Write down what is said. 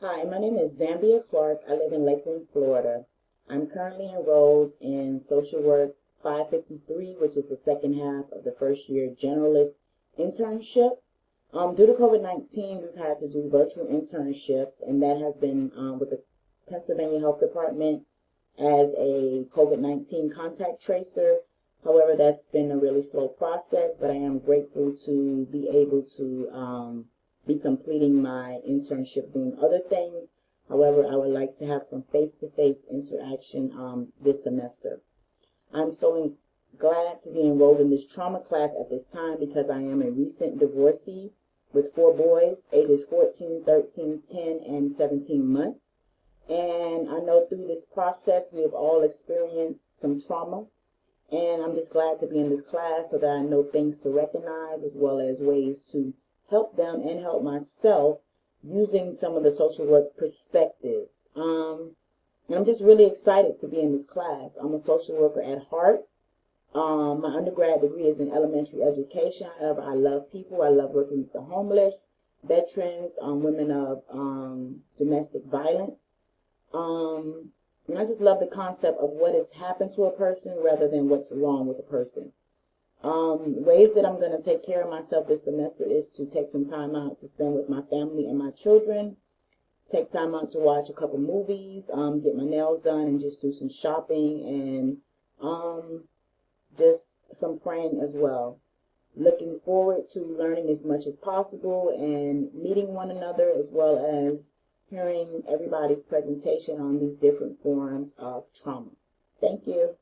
Hi, my name is Zambia Clark. I live in Lakeland, Florida. I'm currently enrolled in Social Work 553, which is the second half of the first year generalist internship. Due to COVID-19, we've had to do virtual internships, and that has been with the Pennsylvania Health Department as a COVID-19 contact tracer. However, that's been a really slow process, but I am grateful to be able to be completing my internship doing other things. However, I would like to have some face-to-face interaction this semester. I'm so glad to be enrolled in this trauma class at this time because I am a recent divorcee with four boys, ages 14, 13, 10, and 17 months. And I know through this process we have all experienced some trauma. And I'm just glad to be in this class so that I know things to recognize as well as ways to help them and help myself using some of the social work perspectives. And I'm just really excited to be in this class. I'm a social worker at heart. My undergrad degree is in elementary education. However, I love people. I love working with the homeless, veterans, women of domestic violence. And I just love the concept of what has happened to a person rather than what's wrong with a person. Ways that I'm going to take care of myself this semester is to take some time out to spend with my family and my children, take time out to watch a couple movies, get my nails done, and just do some shopping and just some praying as well. Looking forward to learning as much as possible and meeting one another as well as hearing everybody's presentation on these different forms of trauma. Thank you.